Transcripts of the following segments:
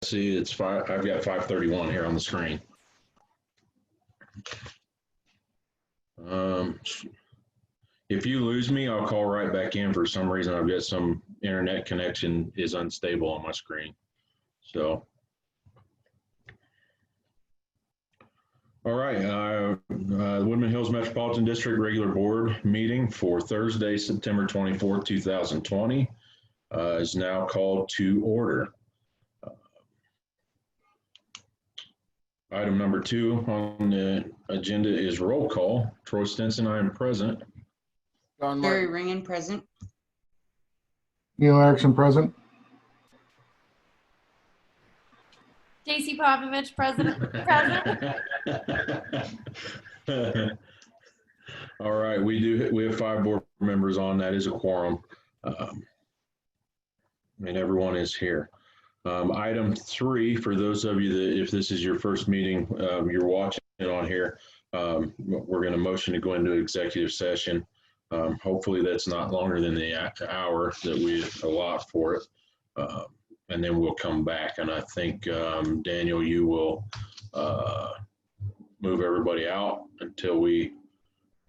see it's five. I've got 5:31 here on the screen. If you lose me, I'll call right back in. For some reason, I've got some internet connection is unstable on my screen. So, all right. Woodman Hills Metropolitan District Regular Board meeting for Thursday, September 24th, 2020 is now called to order. Item number 2 on the agenda is roll call. Troy Stinson, I am present. Jerry Ringen, present. Neil Erickson, present. J.C. Popovich, present. All right, we have 5 board members on. That is a quorum. And everyone is here. Item 3, for those of you that, if this is your first meeting, you're watching it on here, we're going to motion to go into executive session. Hopefully that's not longer than the hour that we allot for it. And then we'll come back. And I think, Daniel, you will move everybody out until we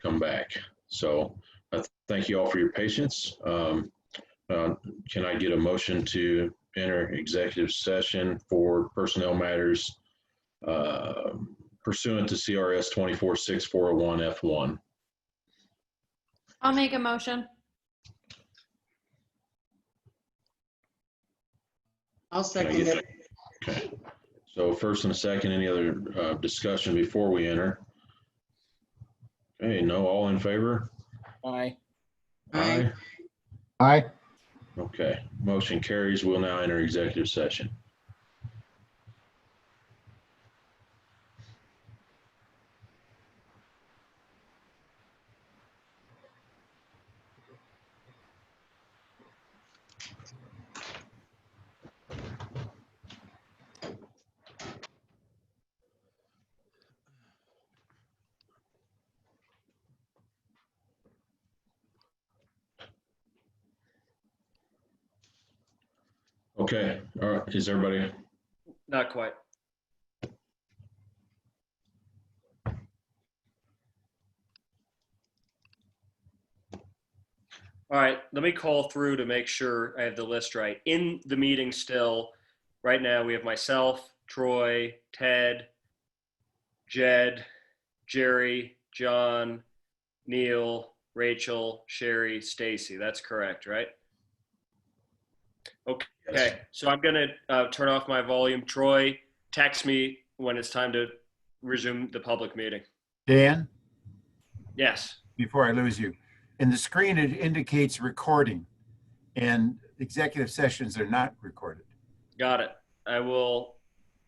come back. So thank you all for your patience. Can I get a motion to enter executive session for personnel matters pursuant to CRS 246401 F1? I'll make a motion. I'll second it. Okay. So first and a second, any other discussion before we enter? Okay, no, all in favor? Aye. Aye. Aye. Okay, motion carries. We'll now enter executive session. Okay, all right, is everybody? Not quite. All right, let me call through to make sure I have the list right. In the meeting still, right now, we have myself, Troy, Ted, Jed, Jerry, John, Neil, Rachel, Sherry, Stacy. That's correct, right? Okay, Yes. so I'm gonna turn off my volume. Troy, text me when it's time to resume the public meeting. Dan, Yes. before I lose you, in the screen it indicates recording, and executive sessions are not recorded. Got it. I will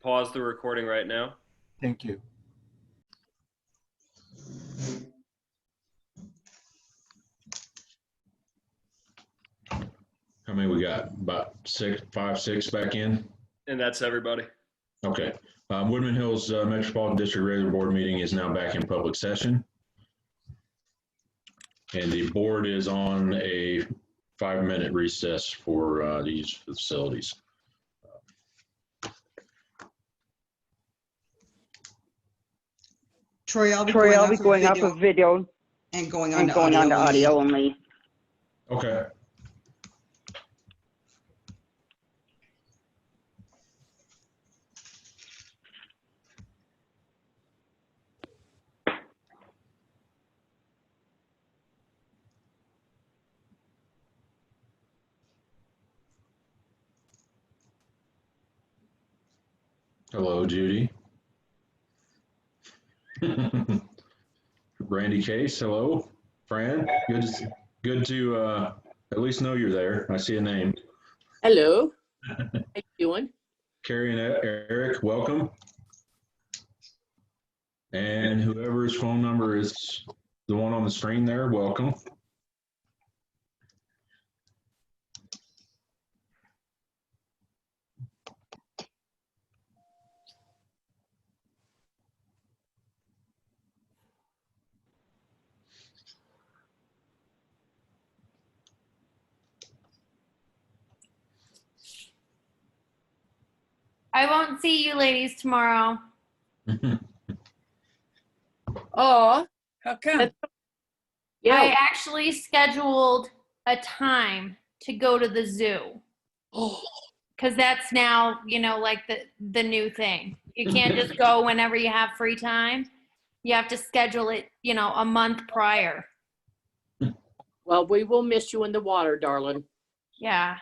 pause the recording right now. Thank you. How many we got? About 5, 6 back in? And that's everybody. Okay. Woodman Hills Metropolitan District Regular Board meeting is now back in public session. And the board is on a 5-minute recess for these facilities. Troy, I'll be going off of video and going on to audio only. Okay. Hello, Judy. Randy Case, hello. Fran, good to at least know you're there. I see a name. Hello. How you doing? Carrie and Eric, welcome. And whoever's phone number is the one on the screen there, welcome. I won't see you ladies tomorrow. Oh, How come? That's- I yeah. actually scheduled a time to go to the zoo Oh, because that's now, like the new thing. You can't just go whenever you have free time. You have to schedule it, a month prior. well, we will miss you in the water, darling. Yeah.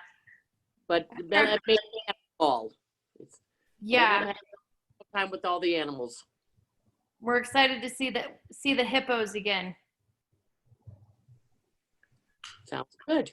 But that makes me have a ball. Yeah. Have time with all the animals. We're excited to see the hippos again. Sounds good.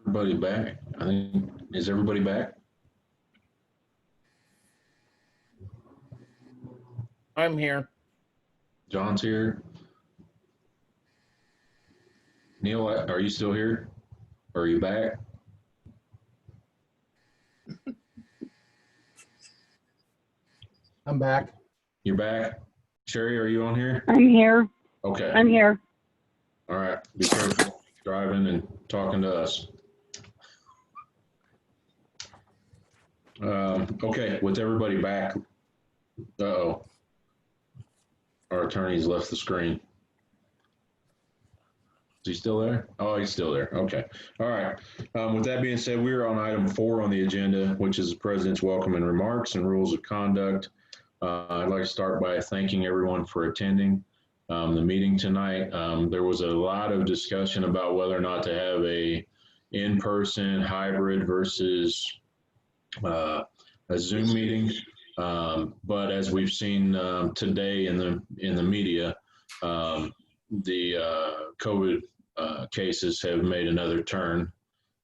Everybody back? I think, is everybody back? I'm here. John's here. Neil, are you still here? Or are you back? I'm back. You're back? Sherry, are you on here? I'm here. Okay. I'm here. All right. Be careful driving and talking to us. Okay, with everybody back. Uh-oh. Our attorney's left the screen. Is he still there? Oh, he's still there. Okay. All right. With that being said, we're on item 4 on the agenda, which is the president's welcome and remarks and rules of conduct. I'd like to start by thanking everyone for attending the meeting tonight. There was a lot of discussion about whether or not to have a in-person hybrid versus a Zoom meeting. But as we've seen today in the media, the COVID cases have made another turn,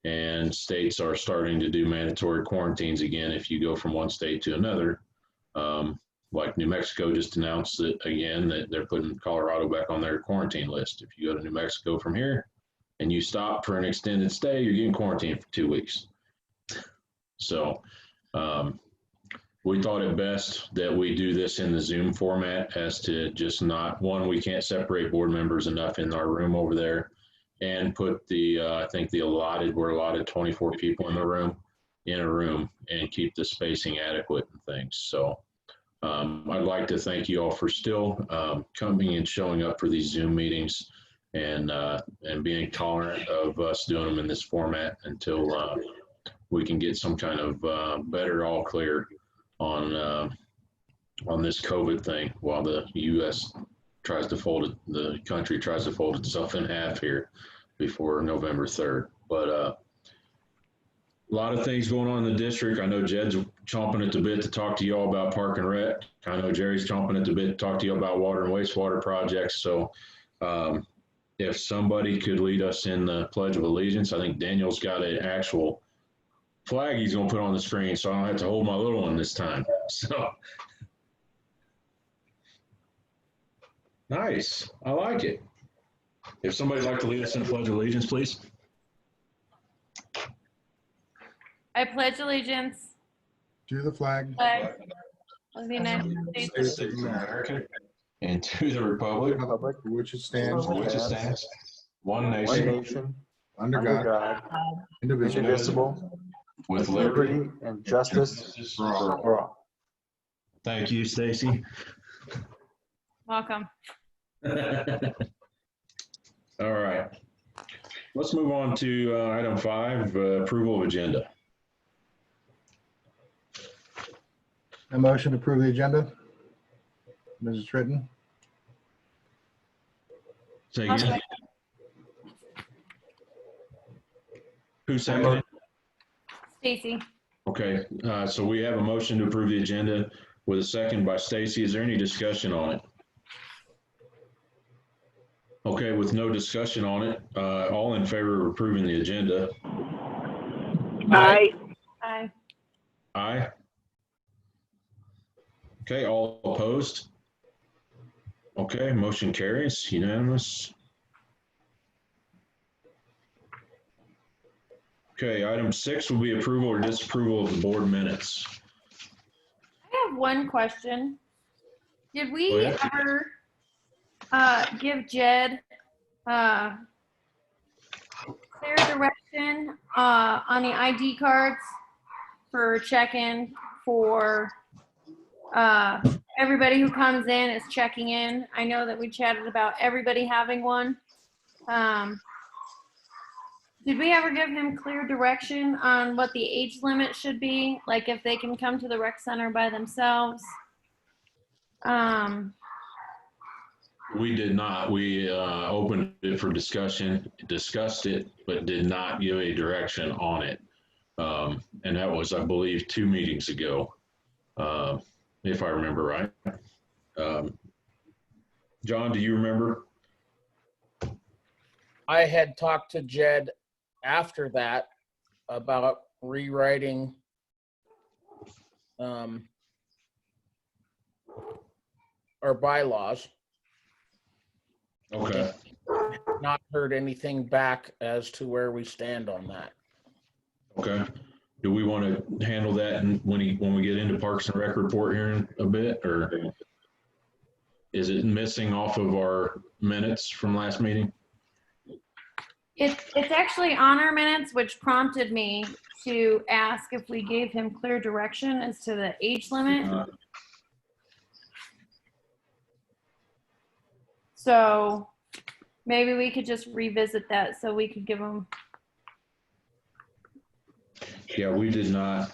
and states are starting to do mandatory quarantines again if you go from one state to another. Like New Mexico just announced that again that they're putting Colorado back on their quarantine list. If you go to New Mexico from here and you stop for an extended stay, you're getting quarantined for 2 weeks. So we thought it best that we do this in the Zoom format as to just not, one, we can't separate board members enough in our room over there, and put the, I think we're allotted 24 people in a room and keep the spacing adequate and things. So I'd like to thank you all for still coming and showing up for these Zoom meetings and being tolerant of us doing them in this format until we can get some kind of better all clear on this COVID thing while the U.S. tries to the country tries to fold itself in half here before November 3rd. But a lot of things going on in the district. I know Jed's chomping at the bit to talk to you all about Park and Rec. I know Jerry's chomping at the bit to talk to you about water and wastewater projects. So if somebody could lead us in the Pledge of Allegiance, I think Daniel's got an actual flag he's going to put on the screen, so I don't have to hold my little one this time. So nice. I like it. If somebody'd like to lead us in the Pledge of Allegiance, please. I pledge allegiance To the flag. of the United States States of America. And to the republic Republic, which it stands. for which it stands, one One nation, nation, under under God, God, indivisible, indivisible, with with liberty and justice for all. for all. Thank you, Stacy. Welcome. All right. Let's move on to item 5, approval of agenda. A motion to approve the agenda. Mrs. Tritton, Say I'll again. second. Who seconded? Stacy. Okay, so we have a motion to approve the agenda with a second by Stacy. Is there any discussion on it? Okay, with no discussion on it, all in favor of approving the agenda? Aye. Aye. Aye. Okay, all opposed? Okay, motion carries, unanimous. Okay, item 6 will be approval or disapproval of the board minutes. I have one question. Did Go we ahead. ever give Jed clear direction on the ID cards for check-in for everybody who comes in is checking in? I know that we chatted about everybody having one. Did we ever give him clear direction on what the age limit should be? Like if they can come to the rec center by themselves? We did not. We opened it for discussion, discussed it, but did not give a direction on it. And that was, I believe, 2 meetings ago, if I remember right. John, do you remember? I had talked to Jed after that about rewriting our bylaws. Okay. Not heard anything back as to where we stand on that. Okay. Do we want to handle that when we get into Parks and Rec report here in a bit, or is it missing off of our minutes from last meeting? It's actually on our minutes, which prompted me to ask if we gave him clear direction as to the age limit. So maybe we could just revisit that so we could give him. Yeah, we did not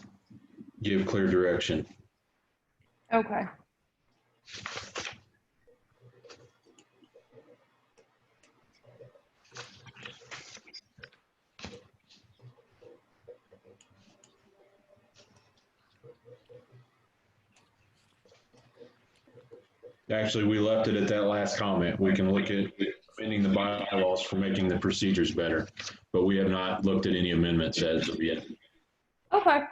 give clear direction. Okay. Actually, we left it at that last comment. We can look at amending the bylaws for making the procedures better, but we have not looked at any amendments as of yet. Okay.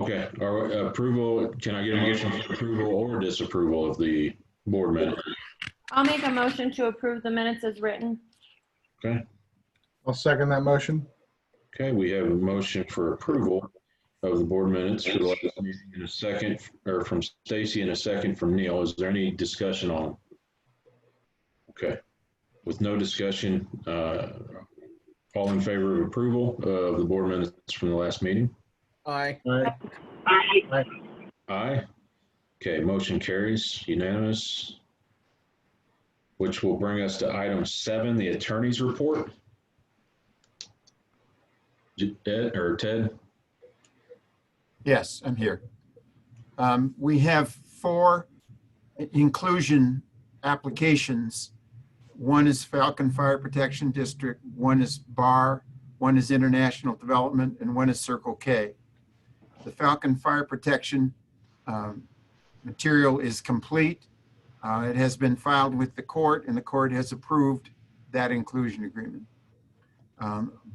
Okay, our approval, can I get a motion for approval or disapproval of the board minutes? I'll make a motion to approve the minutes as written. Okay, I'll second that motion. okay, we have a motion for approval of the board minutes for the last meeting in a second, or from Stacy and a second from Neil. Is there any discussion on them? Okay, with no discussion, all in favor of approval of the board minutes from the last meeting? Aye. Aye. Okay, motion carries unanimous, which will bring us to item 7, the attorney's report. Ed or Ted? Yes, I'm here. We have 4 inclusion applications. One is Falcon Fire Protection District, one is BAR, one is International Development, and one is Circle K. The Falcon Fire Protection material is complete. It has been filed with the court, and the court has approved that inclusion agreement.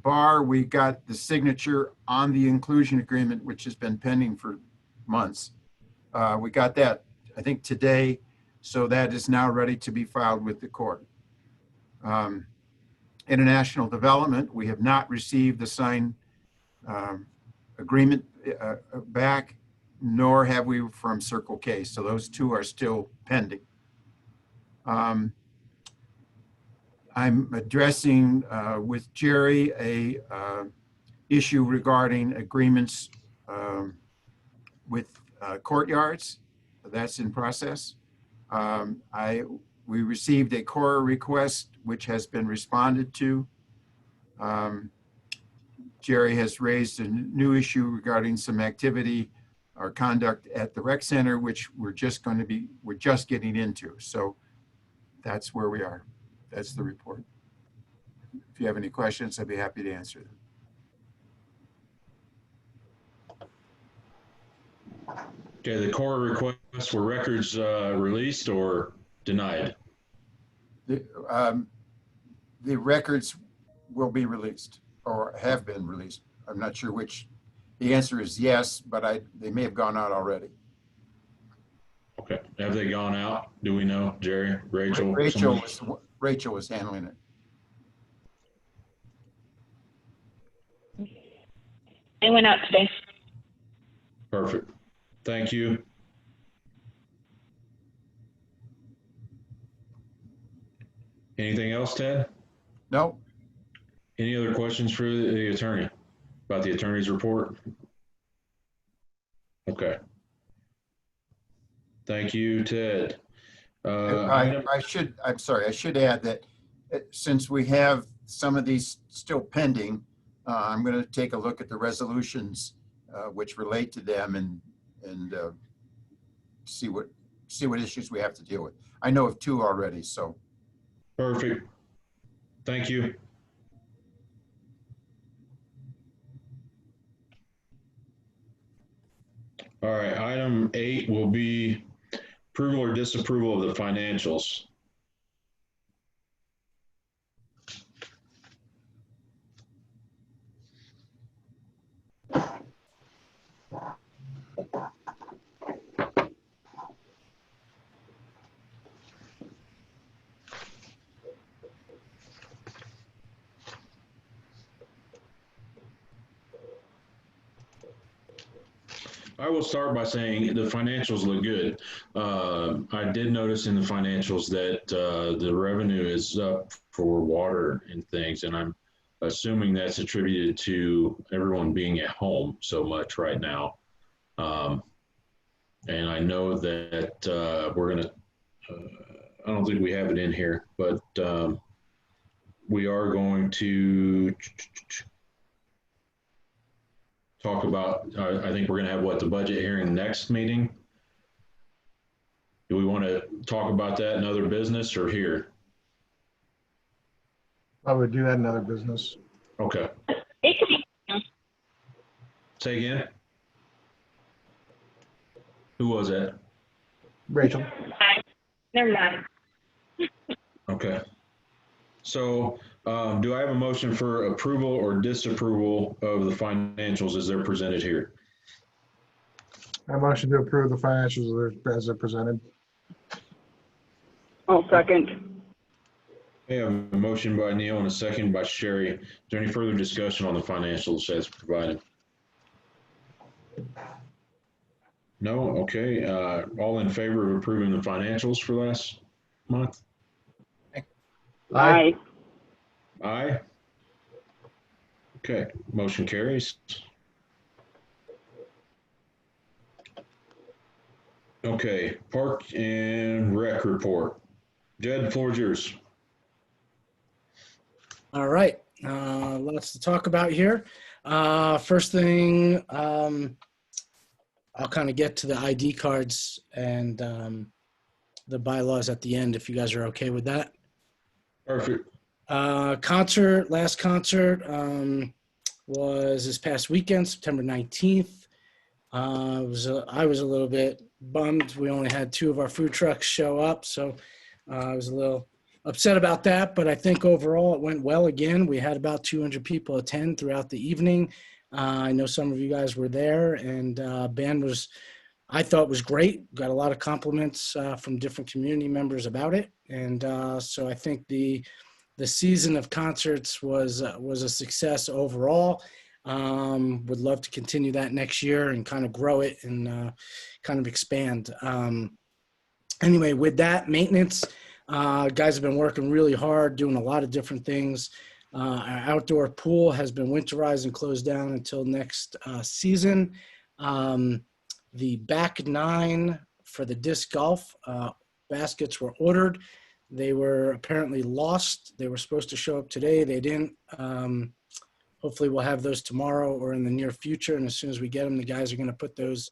BAR, we got the signature on the inclusion agreement, which has been pending for months. We got that, I think, today, so that is now ready to be filed with the court. International Development, we have not received the signed agreement back, nor have we from Circle K, so those 2 are still pending. I'm addressing with Jerry a issue regarding agreements with courtyards. That's in process. We received a core request, which has been responded to. Jerry has raised a new issue regarding some activity or conduct at the rec center, which we're just getting into. So that's where we are. That's the report. If you have any questions, I'd be happy to answer them. Okay, the core requests were records released or denied? The records will be released or have been released. I'm not sure which. The answer is yes, but they may have gone out already. Okay, have they gone out? Do we know, Jerry, Rachel? Rachel was handling it. They went out today. Perfect. Thank you. Anything else, Ted? No. Any other questions for the attorney about the attorney's report? Okay. Thank you, Ted. I'm sorry, I should add that since we have some of these still pending, I'm going to take a look at the resolutions which relate to them and see what issues we have to deal with. I know of 2 already, so. Perfect. Thank you. All right, item 8 will be approval or disapproval of the financials. I will start by saying the financials look good. I did notice in the financials that the revenue is up for water and things, and I'm assuming that's attributed to everyone being at home so much right now. And I know that we're going to, I don't think we have it in here, but we are going to talk about, I think we're going to have the budget hearing next meeting. Do we want to talk about that in other business or here? I would do that in other business. Okay. Say again? Who was that? Rachel. Never mind. Okay. So do I have a motion for approval or disapproval of the financials as they're presented here? I motion to approve the financials as they're presented. I'll second. I have a motion by Neil and a second by Sherry. Is there any further discussion on the financials as provided? No? Okay. All in favor of approving the financials for last month? Aye. Aye. Okay, motion carries. Okay, Park and Rec report. Jed, the floor is yours. All right, lots to talk about here. First thing, I'll kind of get to the ID cards and the bylaws at the end if you guys are okay with that. Perfect. Last concert was this past weekend, September 19th. I was a little bit bummed. We only had 2 of our food trucks show up, so I was a little upset about that, but I think overall it went well again. We had about 200 people attend throughout the evening. I know some of you guys were there, and band I thought was great. Got a lot of compliments from different community members about it, and so I think the season of concerts was a success overall. Would love to continue that next year and kind of grow it and kind of expand. Anyway, with that, maintenance, Guys have been working really hard, doing a lot of different things. Our outdoor pool has been winterized and closed down until next season. The back nine for the disc golf baskets were ordered. They were apparently lost. They were supposed to show up today. They didn't. Hopefully we'll have those tomorrow or in the near future. And as soon as we get them, the guys are going to put those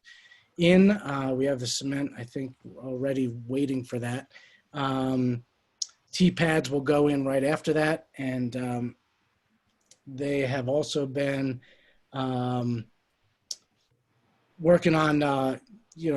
in. We have the cement, I think, already waiting for that. T-pads will go in right after that. And they have also been working on, a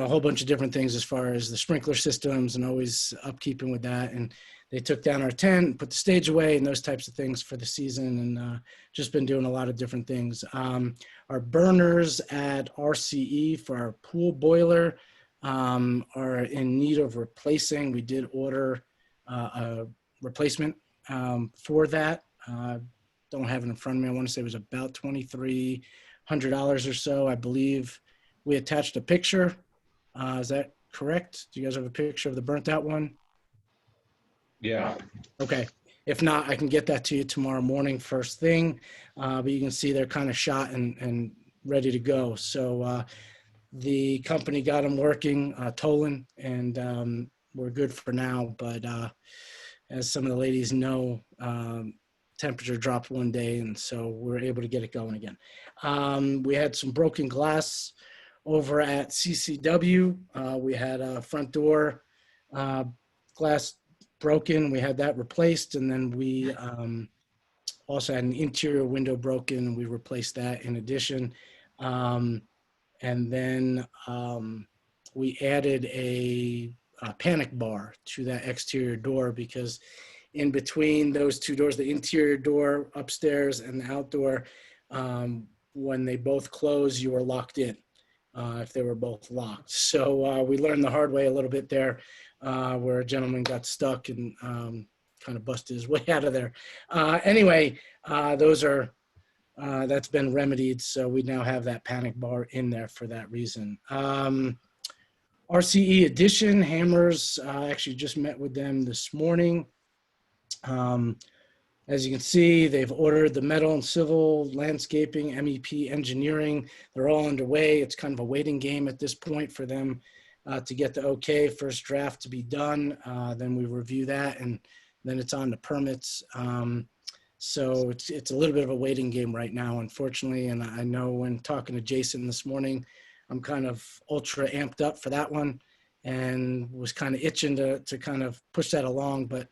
whole bunch of different things as far as the sprinkler systems and always upkeeping with that. And they took down our tent, put the stage away and those types of things for the season, and just been doing a lot of different things. Our burners at RCE for our pool boiler are in need of replacing. We did order a replacement for that. Don't have it in front of me. I want to say it was about $2,300 or so. I believe we attached a picture. Is that correct? Do you guys have a picture of the burnt out one? Yeah. Okay. If not, I can get that to you tomorrow morning, first thing. But you can see they're kind of shot and ready to go. So the company got them working, Tolan, and we're good for now. But as some of the ladies know, temperature dropped one day, and so we're able to get it going again. We had some broken glass over at CCW. We had a front door glass broken. We had that replaced, and then we also had an interior window broken. We replaced that in addition. And then we added a panic bar to that exterior door, because in between those two doors, the interior door upstairs and the outdoor, when they both close, you were locked in if they were both locked. So we learned the hard way a little bit there, where a gentleman got stuck and kind of busted his way out of there. Anyway, that's been remedied. So we now have that panic bar in there for that reason. RCE Edition Hammers, actually just met with them this morning. As you can see, they've ordered the metal and civil, landscaping, MEP, engineering. They're all underway. It's kind of a waiting game at this point for them to get the okay, first draft to be done. Then we review that, and then it's on the permits. So it's a little bit of a waiting game right now, unfortunately. And I know when talking to Jason this morning, I'm kind of ultra amped up for that one and was kind of itching to kind of push that along, but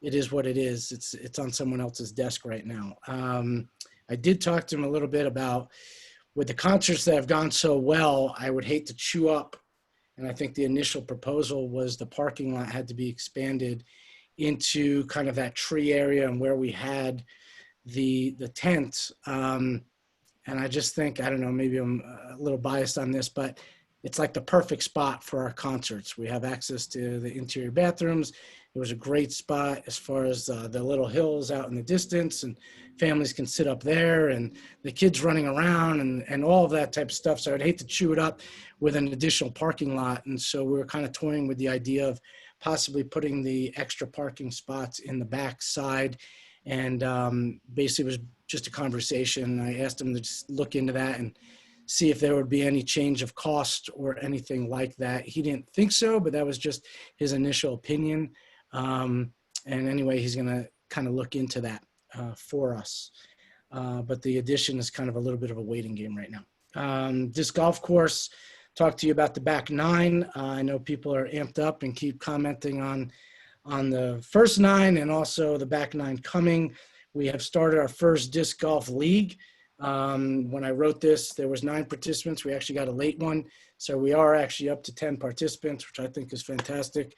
it is what it is. It's on someone else's desk right now. I did talk to him a little bit about, with the concerts that have gone so well, I would hate to chew up. And I think the initial proposal was the parking lot had to be expanded into kind of that tree area and where we had the tent. And I just think, I don't know, maybe I'm a little biased on this, but it's like the perfect spot for our concerts. We have access to the interior bathrooms. It was a great spot as far as the little hills out in the distance, and families can sit up there, and the kids running around and all of that type of stuff. So I'd hate to chew it up with an additional parking lot. And so we were kind of toying with the idea of possibly putting the extra parking spots in the back side. And basically it was just a conversation. I asked him to just look into that and see if there would be any change of cost or anything like that. He didn't think so, but that was just his initial opinion. And anyway, he's going to kind of look into that for us. But the addition is kind of a little bit of a waiting game right now. This golf course, talked to you about the back nine. I know people are amped up and keep commenting on the first nine and also the back nine coming. We have started our first disc golf league. When I wrote this, there was 9 participants. We actually got a late one. So we are actually up to 10 participants, which I think is fantastic.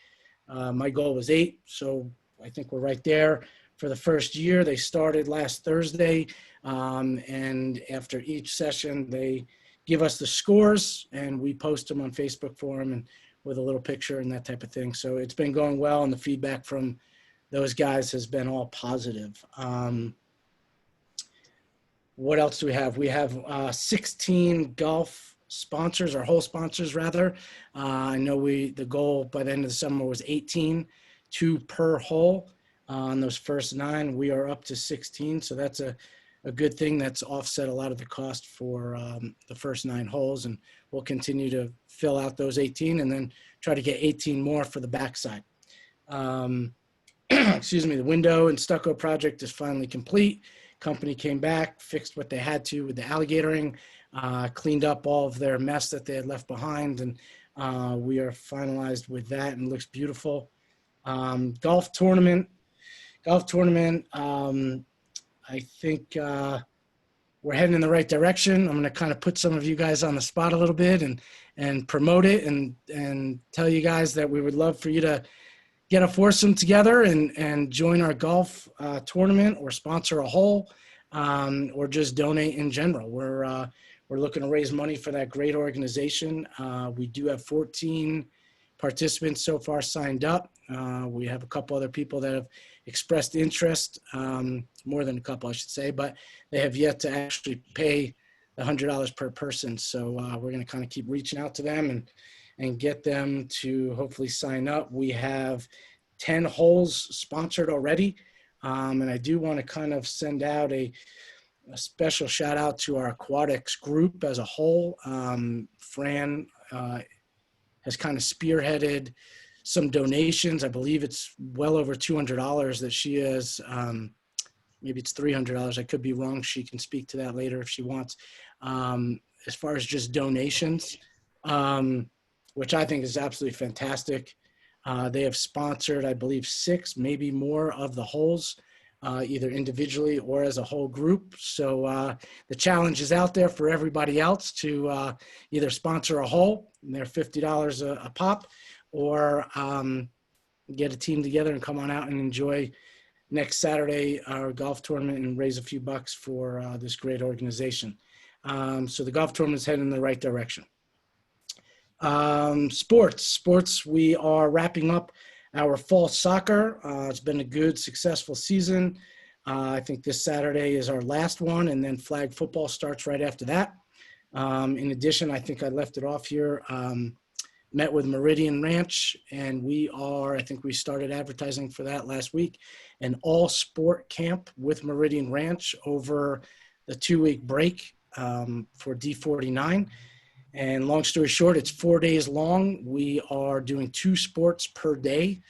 My goal was 8. So I think we're right there for the first year. They started last Thursday. And after each session, they give us the scores and we post them on Facebook for them and with a little picture and that type of thing. So it's been going well, and the feedback from those guys has been all positive. What else do we have? We have 16 golf sponsors, or whole sponsors rather. I know the goal by the end of the summer was 18 2 per hole. On those first 9, we are up to 16. So that's a good thing. That's offset a lot of the cost for the first 9 holes. And we'll continue to fill out those 18 and then try to get 18 more for the backside. Excuse me, the window and stucco project is finally complete. Company came back, fixed what they had to with the alligatoring, cleaned up all of their mess that they had left behind. And we are finalized with that and looks beautiful. Golf tournament. I think we're heading in the right direction. I'm going to kind of put some of you guys on the spot a little bit and promote it and tell you guys that we would love for you to get a foursome together and join our golf tournament or sponsor a hole or just donate in general. We're looking to raise money for that great organization. We do have 14 participants so far signed up. We have a couple other people that have expressed interest, more than a couple, I should say, but they have yet to actually pay the $100 per person. So we're going to kind of keep reaching out to them and get them to hopefully sign up. We have 10 holes sponsored already. And I do want to kind of send out a special shout out to our aquatics group as a whole. Fran has kind of spearheaded some donations. I believe it's well over $200 that she has. Maybe it's $300. I could be wrong. She can speak to that later if she wants. As far as just donations, which I think is absolutely fantastic. They have sponsored, I believe, 6, maybe more of the holes, either individually or as a whole group. So the challenge is out there for everybody else to either sponsor a hole, and they're $50 a pop, or get a team together and come on out and enjoy next Saturday our golf tournament and raise a few bucks for this great organization. So the golf tournament's heading in the right direction. Sports, we are wrapping up our fall soccer. It's been a good, successful season. I think this Saturday is our last one, and then flag football starts right after that. In addition, I think I left it off here, met with Meridian Ranch, and I think we started advertising for that last week, an all sport camp with Meridian Ranch over the 2-week break for D49. And long story short, it's 4 days long. We are doing 2 sports per day.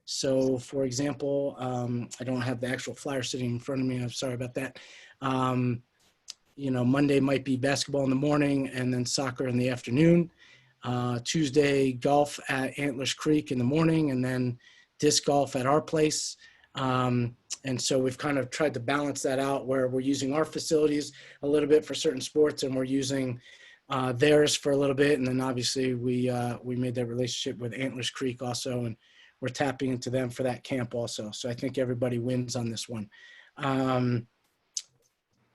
So for example, I don't have the actual flyer sitting in front of me. I'm sorry about that. Monday might be basketball in the morning and then soccer in the afternoon. Tuesday, golf at Antlers Creek in the morning, and then disc golf at our place. And so we've kind of tried to balance that out where we're using our facilities a little bit for certain sports, and we're using theirs for a little bit. And then obviously we made that relationship with Antlers Creek also, and we're tapping into them for that camp also. So I think everybody wins on this one.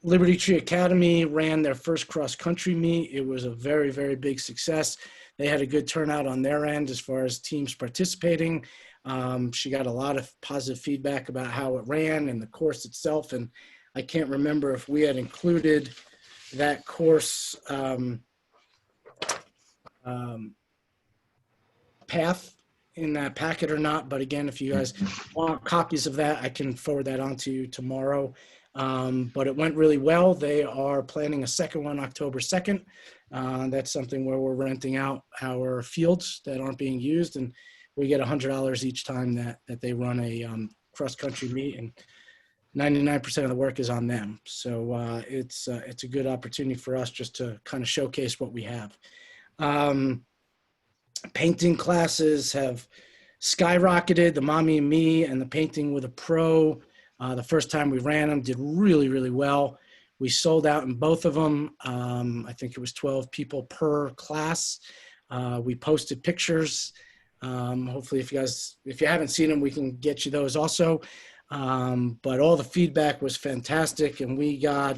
Liberty Tree Academy ran their first cross-country meet. It was a very, very big success. They had a good turnout on their end as far as teams participating. She got a lot of positive feedback about how it ran and the course itself. And I can't remember if we had included that course path in that packet or not. But again, if you guys want copies of that, I can forward that on to you tomorrow. But it went really well. They are planning a second one October 2nd. That's something where we're renting out our fields that aren't being used, and we get $100 each time that they run a cross-country meet, and 99% of the work is on them. So it's a good opportunity for us just to kind of showcase what we have. Painting classes have skyrocketed. The Mommy and Me and the Painting with a Pro, the first time we ran them, did really, really well. We sold out in both of them. I think it was 12 people per class. We posted pictures. Hopefully if you haven't seen them, we can get you those also. But all the feedback was fantastic, and we got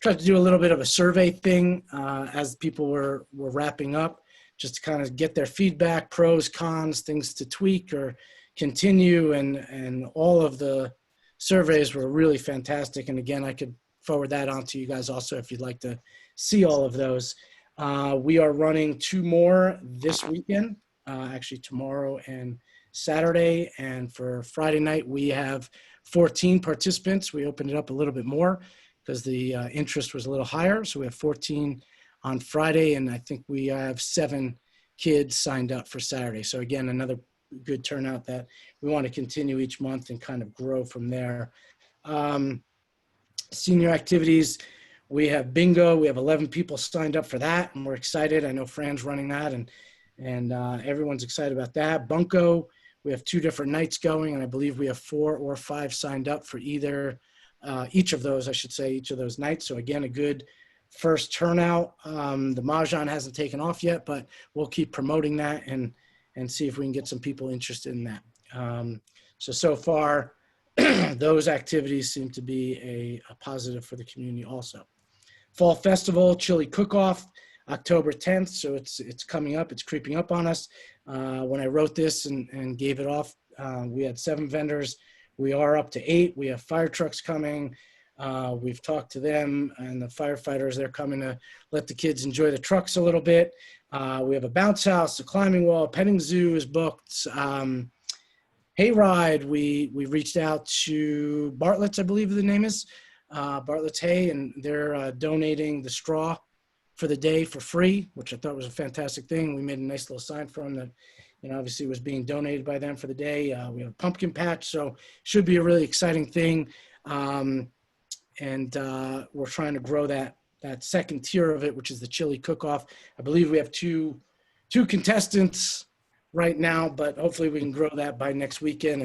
tried to do a little bit of a survey thing as people were wrapping up, just to kind of get their feedback, pros, cons, things to tweak or continue, and all of the surveys were really fantastic. And again, I could forward that on to you guys also if you'd like to see all of those. We are running 2 more this weekend, actually tomorrow and Saturday. And for Friday night, we have 14 participants. We opened it up a little bit more because the interest was a little higher. So we have 14 on Friday, and I think we have 7 kids signed up for Saturday. So again, another good turnout that we want to continue each month and kind of grow from there. Senior activities, we have bingo. We have 11 people signed up for that, and we're excited. I know Fran's running that, and everyone's excited about that. Bunko, we have 2 different nights going, and I believe we have 4 or 5 signed up for either each of those, I should say, each of those nights. So again, a good first turnout. The Mahjong hasn't taken off yet, but we'll keep promoting that and see if we can get some people interested in that. So far, those activities seem to be a positive for the community also. Fall Festival, Chili Cook-Off, October 10th. So it's coming up. It's creeping up on us. When I wrote this and gave it off, we had 7 vendors. We are up to 8. We have fire trucks coming. We've talked to them and the firefighters. They're coming to let the kids enjoy the trucks a little bit. We have a bounce house, a climbing wall, petting zoo is booked. Hayride, we reached out to Bartlett's, I believe the name is, Bartlett's Hay, and they're donating the straw for the day for free, which I thought was a fantastic thing. We made a nice little sign for them that, obviously was being donated by them for the day. We have a pumpkin patch, so should be a really exciting thing. And we're trying to grow that second tier of it, which is the chili cook-off. I believe we have two contestants right now, but hopefully we can grow that by next weekend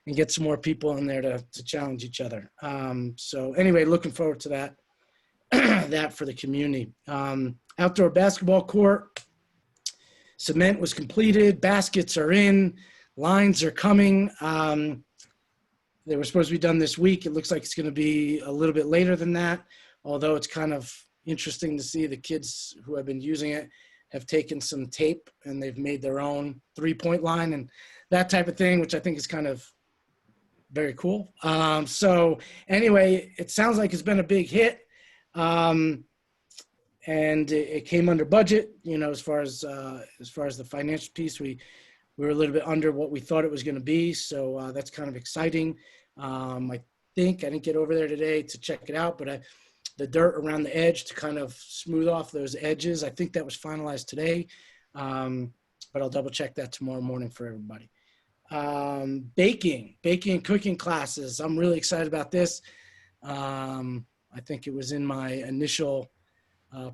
and get some more people in there to challenge each other. So anyway, looking forward to that, that for the community. Outdoor basketball court, cement was completed, baskets are in, lines are coming. They were supposed to be done this week. It looks like it's going to be a little bit later than that, although it's kind of interesting to see the kids who have been using it have taken some tape and they've made their own 3-point line and that type of thing, which I think is kind of very cool. So anyway, it sounds like it's been a big hit. And it came under budget, as far as the financial piece, we were a little bit under what we thought it was going to be. So that's kind of exciting. I think I didn't get over there today to check it out, but the dirt around the edge to kind of smooth off those edges, I think that was finalized today. But I'll double check that tomorrow morning for everybody. Baking and cooking classes. I'm really excited about this. I think it was in my initial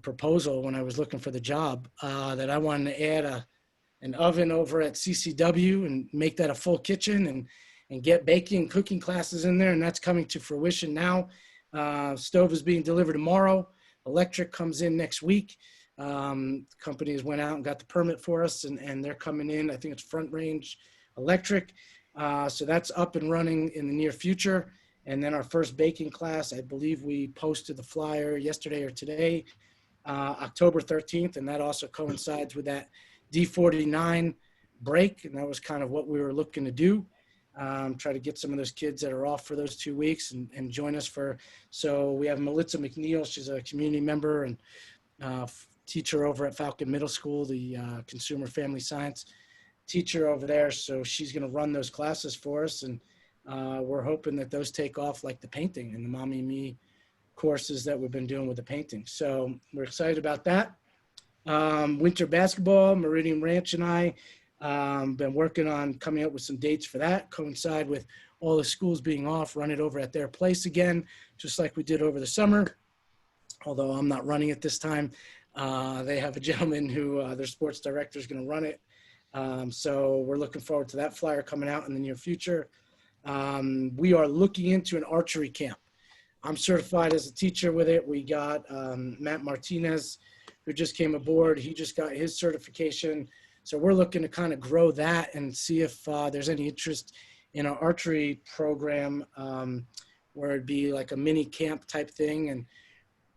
proposal when I was looking for the job that I wanted to add an oven over at CCW and make that a full kitchen and get baking and cooking classes in there. And that's coming to fruition now. Stove is being delivered tomorrow. Electric comes in next week. Companies went out and got the permit for us and they're coming in. I think it's Front Range Electric. So that's up and running in the near future. And then our first baking class, I believe we posted the flyer yesterday or today, October 13th. And that also coincides with that D49 break. And that was kind of what we were looking to do. Try to get some of those kids that are off for those 2 weeks and join us so we have Melissa McNeil. She's a community member and teacher over at Falcon Middle School, the consumer family science teacher over there. So she's going to run those classes for us. And we're hoping that those take off like the painting and the Mommy and Me courses that we've been doing with the painting. So we're excited about that. Winter basketball, Meridian Ranch and I been working on coming up with some dates for that, coincide with all the schools being off, run it over at their place again, just like we did over the summer. Although I'm not running it this time. They have a gentleman who their sports director is going to run it. So we're looking forward to that flyer coming out in the near future. We are looking into an archery camp. I'm certified as a teacher with it. We got Matt Martinez, who just came aboard. He just got his certification. So we're looking to kind of grow that and see if there's any interest in our archery program where it'd be like a mini camp type thing. And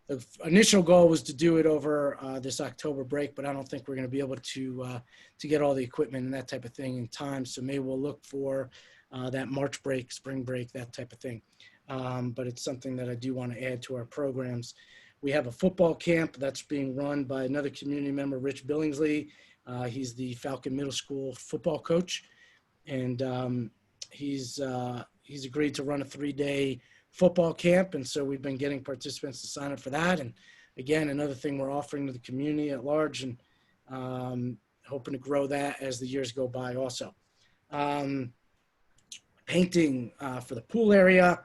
the initial goal was to do it over this October break, but I don't think we're going to be able to get all the equipment and that type of thing in time. So maybe we'll look for that March break, spring break, that type of thing. But it's something that I do want to add to our programs. We have a football camp that's being run by another community member, Rich Billingsley. He's the Falcon Middle School football coach. and he's agreed to run a 3-day football camp, and so we've been getting participants to sign up for that. And again, another thing we're offering to the community at large, and hoping to grow that as the years go by also. Painting for the pool area.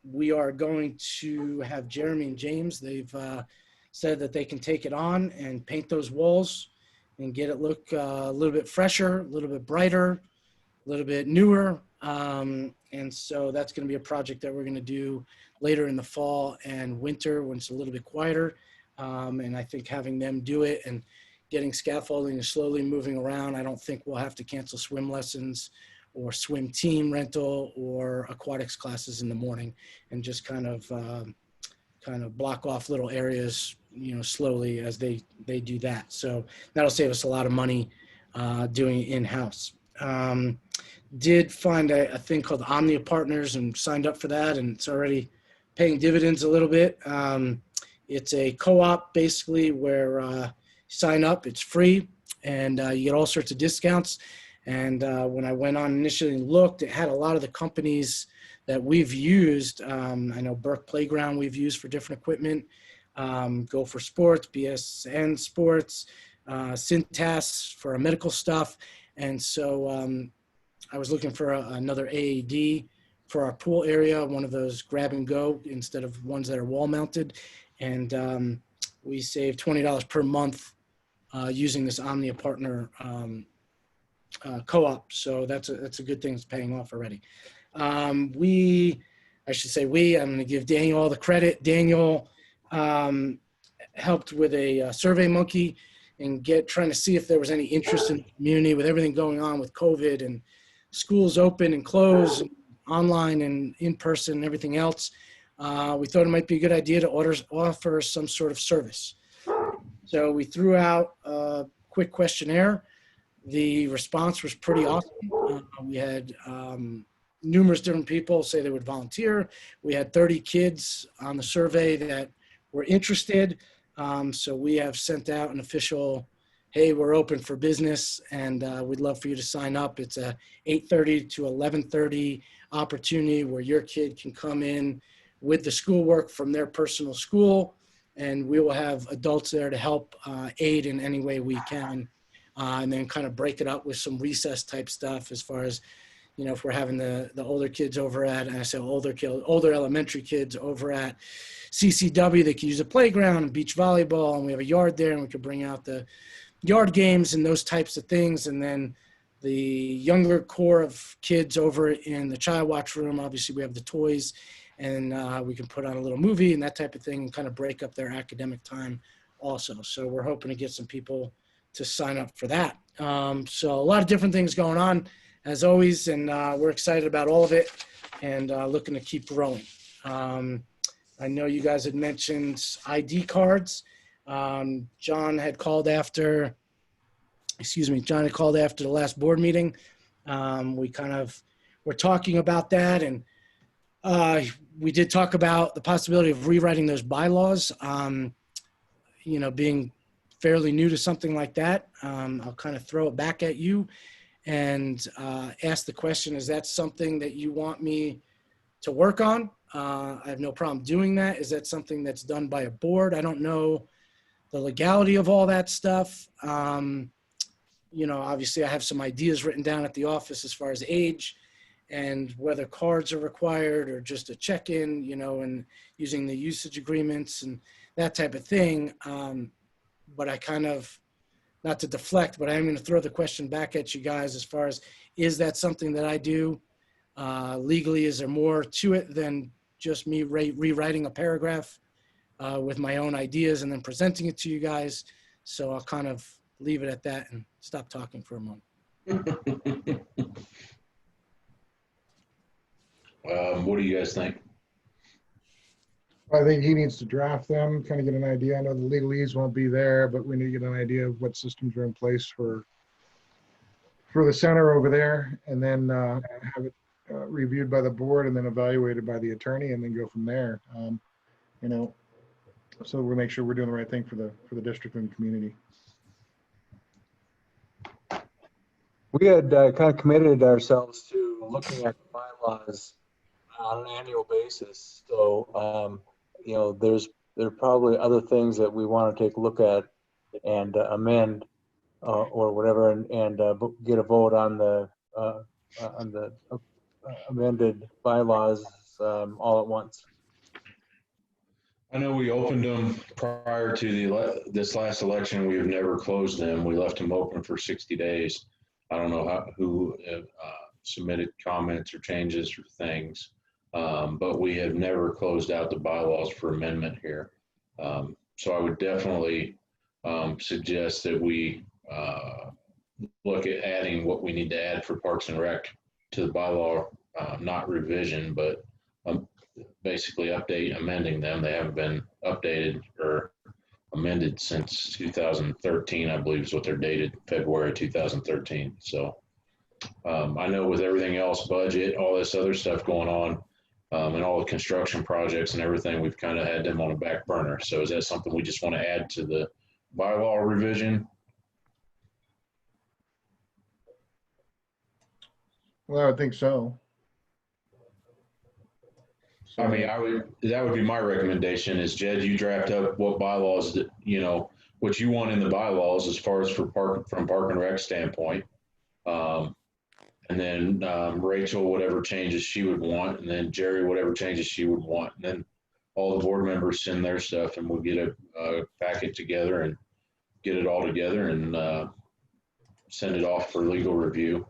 We are going to have Jeremy and James. They've said that they can take it on and paint those walls and get it look a little bit fresher, a little bit brighter, a little bit newer. And so that's going to be a project that we're going to do later in the fall and winter when it's a little bit quieter. And I think having them do it and getting scaffolding and slowly moving around, I don't think we'll have to cancel swim lessons or swim team rental or aquatics classes in the morning, and just kind of block off little areas, slowly as they do that. So that'll save us a lot of money doing it in-house. Did find a thing called Omnia Partners and signed up for that, and it's already paying dividends a little bit. It's a co-op basically where you sign up, it's free, and you get all sorts of discounts. And when I went on initially and looked, it had a lot of the companies that we've used. I know Burke Playground we've used for different equipment, Go for Sports, BSN Sports, Cintas for our medical stuff. And so I was looking for another AAD for our pool area, one of those grab and go instead of ones that are wall mounted. And we saved $20 per month using this Omnia Partner co-op. So that's a good thing. It's paying off already. I'm going to give Daniel all the credit. Daniel helped with a survey monkey and trying to see if there was any interest in the community with everything going on with COVID and schools open and close, and online and in person and everything else. We thought it might be a good idea to offer some sort of service. So we threw out a quick questionnaire. The response was pretty awesome. We had numerous different people say they would volunteer. We had 30 kids on the survey that were interested. So we have sent out an official, hey, we're open for business and we'd love for you to sign up. It's a 8:30 to 11:30 opportunity where your kid can come in with the schoolwork from their personal school, and we will have adults there to help aid in any way we can. And then kind of break it up with some recess type stuff as far as, if we're having the older kids over at, and I say older elementary kids over at CCW, they can use a playground and beach volleyball, and we have a yard there, and we could bring out the yard games and those types of things. And then the younger core of kids over in the child watch room, obviously we have the toys, and we can put on a little movie and that type of thing and kind of break up their academic time also. So we're hoping to get some people to sign up for that. So a lot of different things going on as always, and we're excited about all of it and looking to keep growing. I know you guys had mentioned ID cards. John had called after the last board meeting. We kind of were talking about that, and we did talk about the possibility of rewriting those bylaws, being fairly new to something like that. I'll kind of throw it back at you and ask the question, is that something that you want me to work on? I have no problem doing that. Is that something that's done by a board? I don't know the legality of all that stuff. Obviously I have some ideas written down at the office as far as age and whether cards are required or just a check-in, and using the usage agreements and that type of thing. But I kind of, not to deflect, but I'm going to throw the question back at you guys as far as, is that something that I do? Legally, is there more to it than just me rewriting a paragraph with my own ideas and then presenting it to you guys? So I'll kind of leave it at that and stop talking for a moment. What do you guys think? I think he needs to draft them, kind of get an idea. I know the legalese won't be there, but we need to get an idea of what systems are in place for the center over there, and then have it reviewed by the board and then evaluated by the attorney, and then go from there. So we'll make sure we're doing the right thing for the district and the community. We had kind of committed ourselves to looking at bylaws on an annual basis. So, there are probably other things that we want to take a look at and amend or whatever, and get a vote on the amended bylaws all at once. I know we opened them prior to this last election. We have never closed them. We left them open for 60 days. I don't know who submitted comments or changes or things, but we have never closed out the bylaws for amendment here. So I would definitely suggest that we look at adding what we need to add for Parks and Rec to the bylaw, not revision, but basically amending them. They haven't been updated or amended since 2013, I believe is what they're dated, February 2013. So I know with everything else, budget, all this other stuff going on, and all the construction projects and everything, we've kind of had them on a back burner. So is that something we just want to add to the bylaw revision? Well, I would think so. I mean, that would be my recommendation is, Jed, you draft up what bylaws that, what you want in the bylaws as far as from Park and Rec standpoint. And then Rachel, whatever changes she would want, and then Jerry, whatever changes she would want. And then all the board members send their stuff, and we'll get a packet together and get it all together and send it off for legal review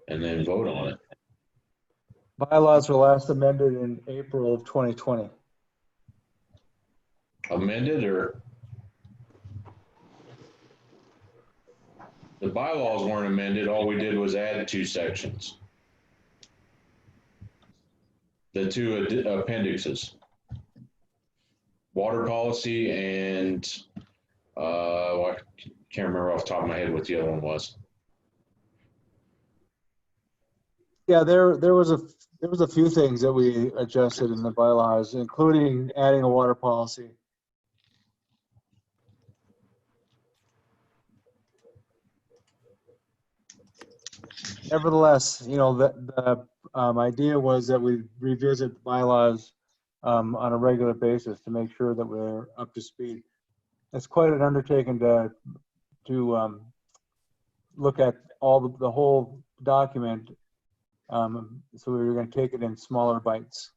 and then vote on it. Bylaws were last amended in April of 2020. Amended, or the bylaws weren't amended. All we did was add 2 sections. The 2 appendixes. Water policy and I can't remember off the top of my head what the other one was. Yeah, there was a few things that we adjusted in the bylaws, including adding a water policy. Nevertheless, the idea was that we revisit the bylaws on a regular basis to make sure that we're up to speed. It's quite an undertaking to look at the whole document. So we were going to take it in smaller bites.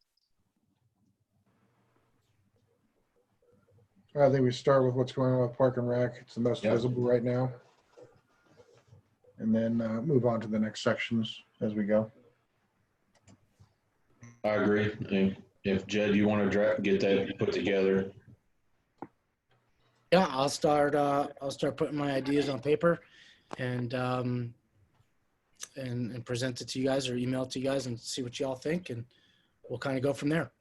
I think we start with what's going on with Park and Rec. It's the most visible right now. And then move on to the next sections as we go. I agree. If Jed, you want to get that put together. Yeah, I'll start putting my ideas on paper and present it to you guys or email it to you guys and see what y'all think, and we'll kind of go from there.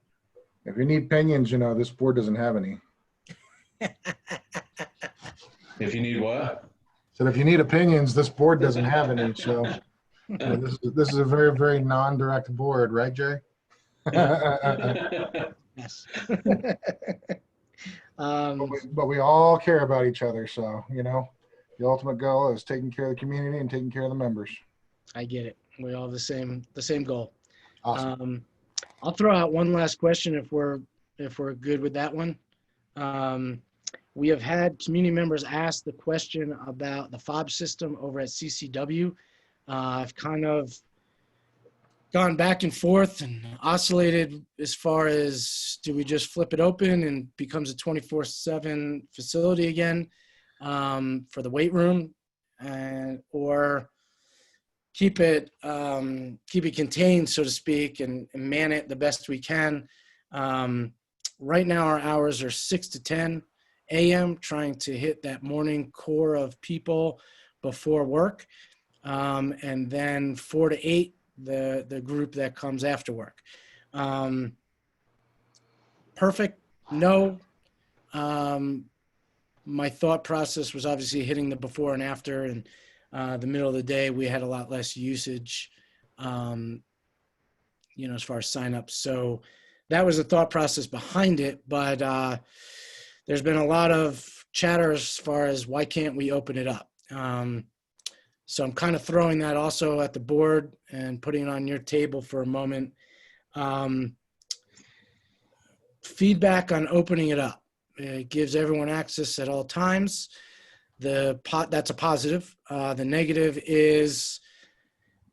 If you need opinions, this board doesn't have any. If you need what? So if you need opinions, this board doesn't have any. So this is a very, very non-direct board, right, Jay? Yes. But we all care about each other. So, the ultimate goal is taking care of the community and taking care of the members. I get it. We all have the same goal. Awesome. I'll throw out one last question if we're good with that one. We have had community members ask the question about the fob system over at CCW. I've kind of gone back and forth and oscillated as far as, do we just flip it open and becomes a 24/7 facility again for the weight room, or keep it contained, so to speak, and man it the best we can. Right now our hours are 6 to 10 a.m., trying to hit that morning core of people before work, and then 4 to 8 the group that comes after work. Perfect? No. My thought process was obviously hitting the before and after, and the middle of the day we had a lot less usage, as far as signups. So that was the thought process behind it, but there's been a lot of chatter as far as why can't we open it up. So I'm kind of throwing that also at the board and putting it on your table for a moment. Feedback on opening it up. It gives everyone access at all times. That's a positive. The negative is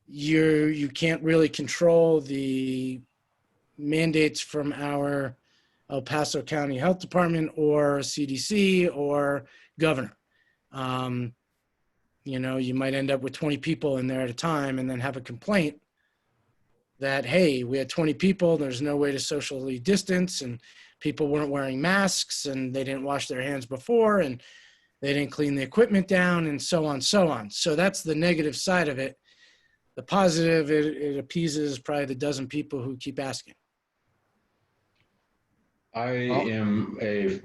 you can't really control the mandates from our El Paso County Health Department or CDC or governor. You might end up with 20 people in there at a time and then have a complaint that, hey, we had 20 people, there's no way to socially distance, and people weren't wearing masks, and they didn't wash their hands before, and they didn't clean the equipment down, and so on, so on. So that's the negative side of it. The positive, it appeases probably the dozen people who keep asking. I am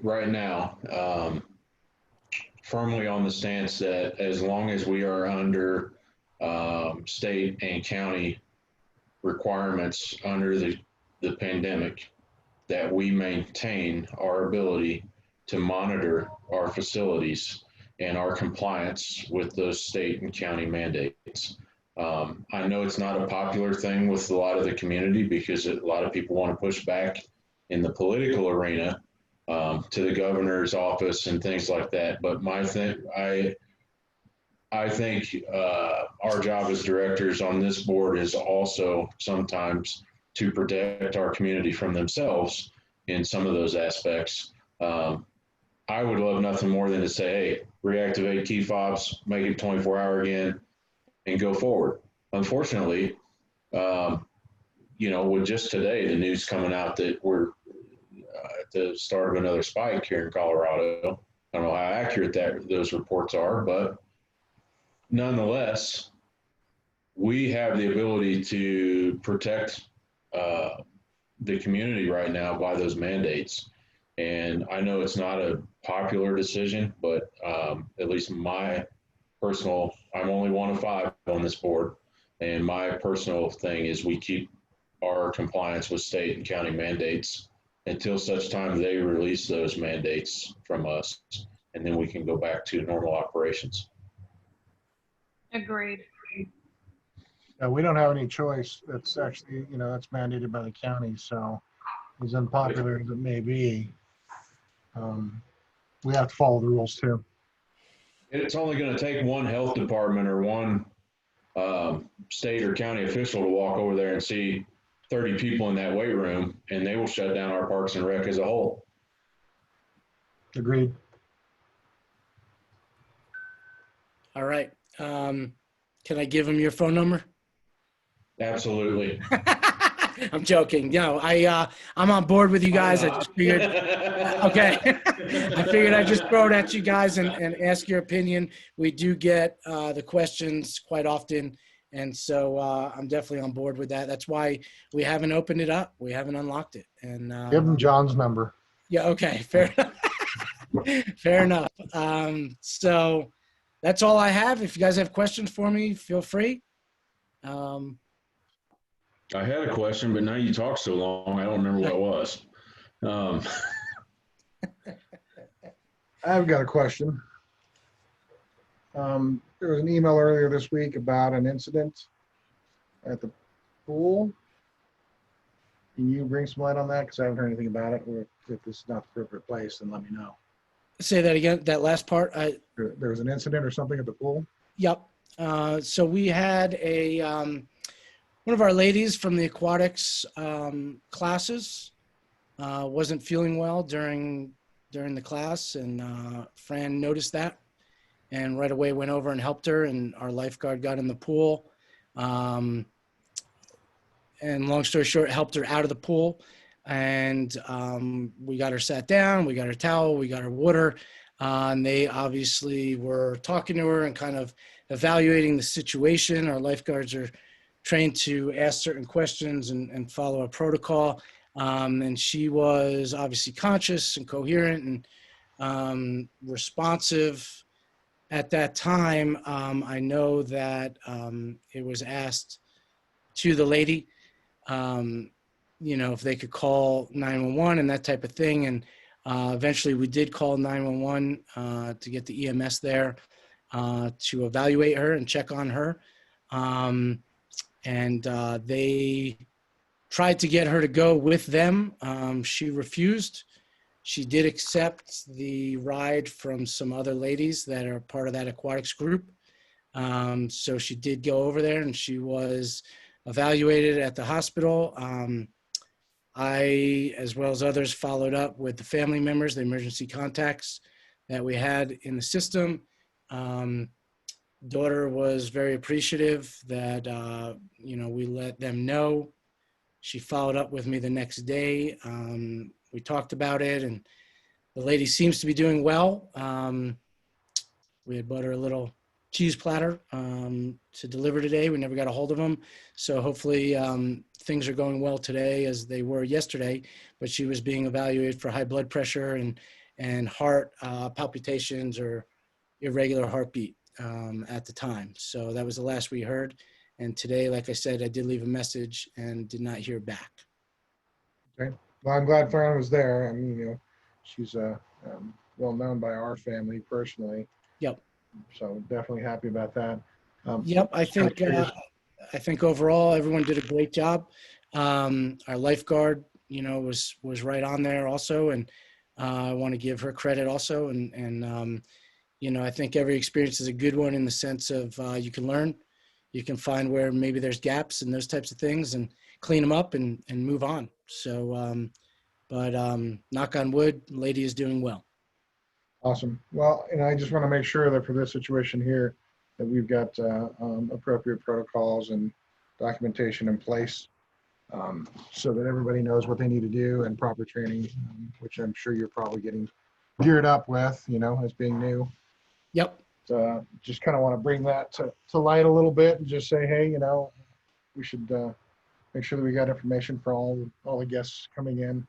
right now firmly on the stance that as long as we are under state and county requirements under the pandemic, that we maintain our ability to monitor our facilities and our compliance with those state and county mandates. I know it's not a popular thing with a lot of the community because a lot of people want to push back in the political arena to the governor's office and things like that. But I think our job as directors on this board is also sometimes to protect our community from themselves in some of those aspects. I would love nothing more than to say, hey, reactivate key fobs, make it 24-hour again, and go forward. Unfortunately, with just today, the news coming out that we're at the start of another spike here in Colorado. I don't know how accurate those reports are, but nonetheless, we have the ability to protect the community right now by those mandates. And I know it's not a popular decision, but at least my personal, I'm only one of 5 on this board. And my personal thing is we keep our compliance with state and county mandates until such time they release those mandates from us. And then we can go back to normal operations. Agreed. We don't have any choice. That's actually, that's mandated by the county. So as unpopular as it may be, we have to follow the rules too. It's only going to take one health department or one state or county official to walk over there and see 30 people in that weight room, and they will shut down our Parks and Rec as a whole. Agreed. All right. Can I give him your phone number? Absolutely. I'm joking. I'm on board with you guys. I just figured, okay. I figured I'd just throw it at you guys and ask your opinion. We do get the questions quite often. And so I'm definitely on board with that. That's why we haven't opened it up. We haven't unlocked it. And give him John's number. Yeah. Okay. Fair enough. Fair enough. So that's all I have. If you guys have questions for me, feel free. I had a question, but now you talk so long, I don't remember what it was. I've got a question. There was an email earlier this week about an incident at the pool. Can you bring some light on that? Because I haven't heard anything about it. Or if this is not the appropriate place, then let me know. Say that again, that last part. There was an incident or something at the pool? Yep. So we had one of our ladies from the aquatics classes wasn't feeling well during the class, and Fran noticed that and right away went over and helped her, and our lifeguard got in the pool. And long story short, helped her out of the pool, and we got her sat down, we got her towel, we got her water, and they obviously were talking to her and kind of evaluating the situation. Our lifeguards are trained to ask certain questions and follow a protocol. And she was obviously conscious and coherent and responsive at that time. I know that it was asked to the lady, if they could call 911 and that type of thing. And eventually we did call 911 to get the EMS there. to evaluate her and check on her. They tried to get her to go with them. She refused. She did accept the ride from some other ladies that are part of that aquatics group. So she did go over there and she was evaluated at the hospital. I, as well as others, followed up with the family members, the emergency contacts that we had in the system. Daughter was very appreciative that, we let them know. She followed up with me the next day. We talked about it and the lady seems to be doing well. We had bought her a little cheese platter to deliver today. We never got a hold of them. So hopefully things are going well today as they were yesterday, but she was being evaluated for high blood pressure and heart palpitations or irregular heartbeat at the time. So that was the last we heard. And today, like I said, I did leave a message and did not hear back. Okay. Well, I'm glad Farron was there. I mean, she's well known by our family personally. Yep. So definitely happy about that. Yep. I think overall everyone did a great job. Our lifeguard, was right on there also, and I want to give her credit also. And I think every experience is a good one in the sense of you can learn, you can find where maybe there's gaps and those types of things, and clean them up and move on. So, knock on wood, lady is doing well. Awesome. Well, I just want to make sure that for this situation here, that we've got appropriate protocols and documentation in place so that everybody knows what they need to do and proper training, which I'm sure you're probably getting geared up with, as being new. Yep. Just kind of want to bring that to light a little bit and just say, hey, we should make sure that we got information for all the guests coming in,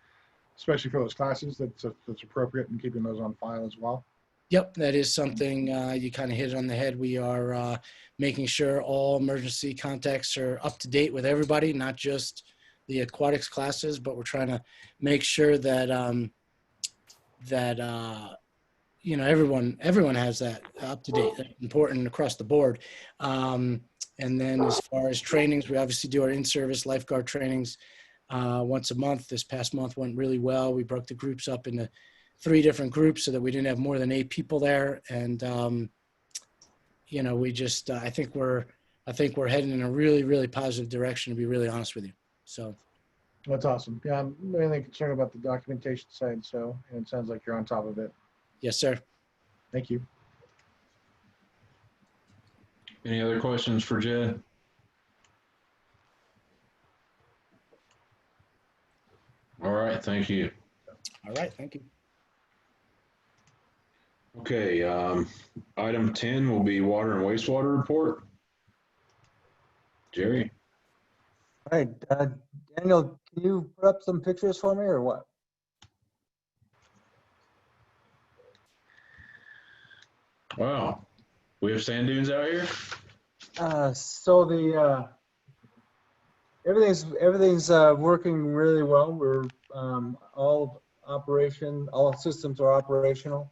especially for those classes that's appropriate, and keeping those on file as well. Yep, that is something you kind of hit it on the head. We are making sure all emergency contacts are up to date with everybody, not just the aquatics classes, but we're trying to make sure that everyone has that up to date. That's important across the board. And then as far as trainings, we obviously do our in-service lifeguard trainings once a month. This past month went really well. We broke the groups up into 3 different groups so that we didn't have more than 8 people there. And, we just, I think we're heading in a really, really positive direction, to be really honest with you. So. That's awesome. Yeah, I'm mainly concerned about the documentation side. So, and it sounds like you're on top of it. Yes, sir. Thank you. Any other questions for Jed? All right, thank you. All right, thank you. Okay, item 10 will be water and wastewater report. Jerry? All right, Daniel, can you put up some pictures for me or what? Wow, we have sand dunes out here? So the everything's working really well. We're all systems are operational.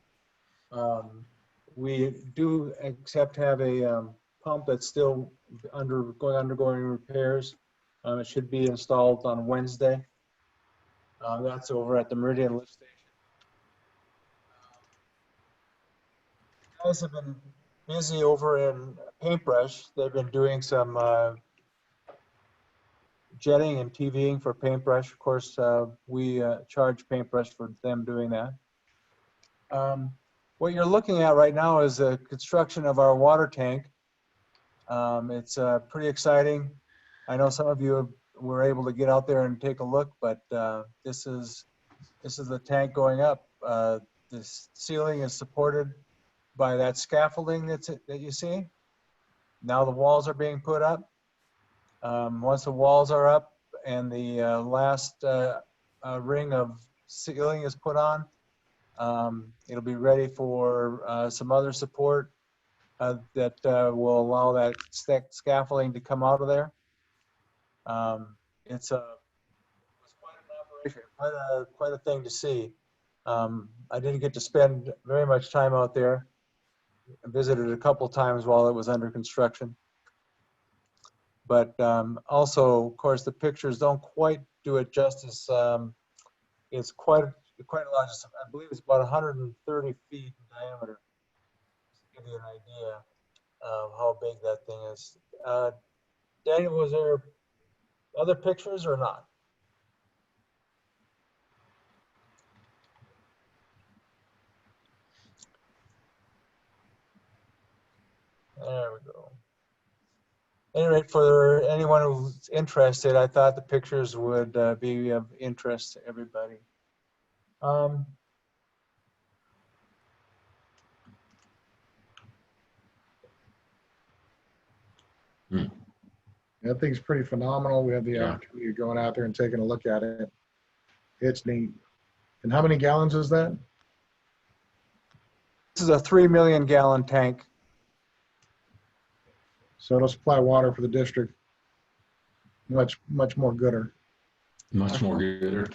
We do have a pump that's still undergoing repairs. It should be installed on Wednesday. That's over at the Meridian Lift Station. Guys have been busy over in Paintbrush. They've been doing some jetting and TVing for Paintbrush. Of course, we charge Paintbrush for them doing that. What you're looking at right now is the construction of our water tank. It's pretty exciting. I know some of you were able to get out there and take a look, but this is the tank going up. The ceiling is supported by that scaffolding that you see. Now the walls are being put up. Once the walls are up and the last ring of ceiling is put on, it'll be ready for some other support that will allow that scaffolding to come out of there. It's quite an operation, quite a thing to see. I didn't get to spend very much time out there. visited a couple times while it was under construction. But also, of course, the pictures don't quite do it justice. It's quite a large. I believe it's about 130 feet in diameter. To give you an idea of how big that thing is. Daniel, was there other pictures or not? There we go. At any rate, for anyone who's interested, I thought the pictures would be of interest to everybody. That thing's pretty phenomenal. We had the Yeah. opportunity of going out there and taking a look at it. It's neat. And how many gallons is that? This is a 3 million gallon tank. So it'll supply water for the district. Much more gooder. Much more gooder.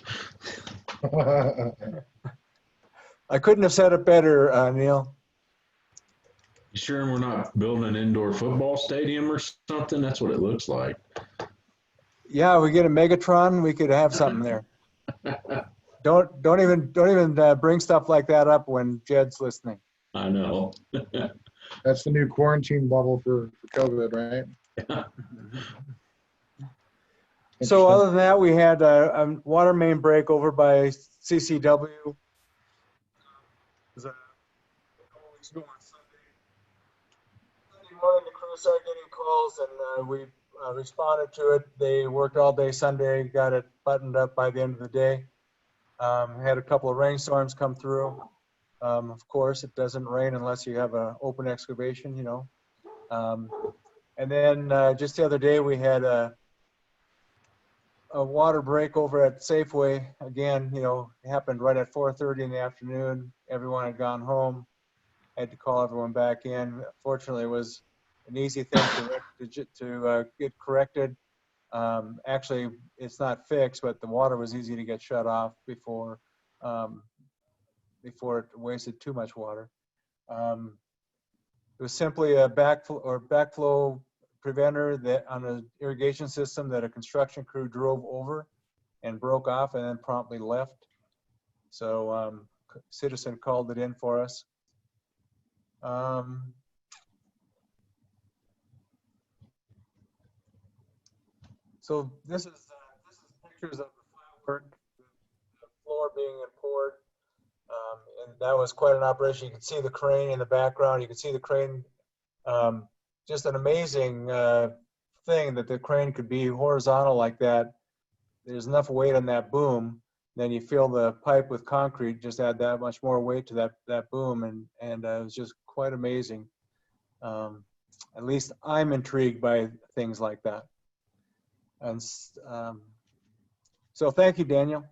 I couldn't have said it better, Neil. You sure we're not building an indoor football stadium or something? That's what it looks like. Yeah, we get a Megatron, we could have something there. Don't even bring stuff like that up when Jed's listening. I know. That's the new quarantine bubble for COVID, right? So other than that, we had a water main break over by CCW. It was a couple weeks ago on Sunday. Sunday morning, the crew started getting calls, and we responded to it. They worked all day Sunday, got it buttoned up by the end of the day. Had a couple of rainstorms come through. Of course, it doesn't rain unless you have an open excavation, you know. And then just the other day, we had a water break over at Safeway. Again, you know, it happened right at 4:30 in the afternoon. Everyone had gone home. I had to call everyone back in. Fortunately, it was an easy thing to get corrected. Actually, it's not fixed, but the water was easy to get shut off before it wasted too much water. It was simply a backflow preventer that on an irrigation system that a construction crew drove over and broke off and then promptly left. So citizen called it in for us. So this is pictures of the flat work, the floor being poured. And that was quite an operation. You can see the crane in the background. You can see the crane, just an amazing thing that the crane could be horizontal like that. There's enough weight on that boom. Then you fill the pipe with concrete, just add that much more weight to that boom. And it was just quite amazing. At least I'm intrigued by things like that. And so thank you, Daniel.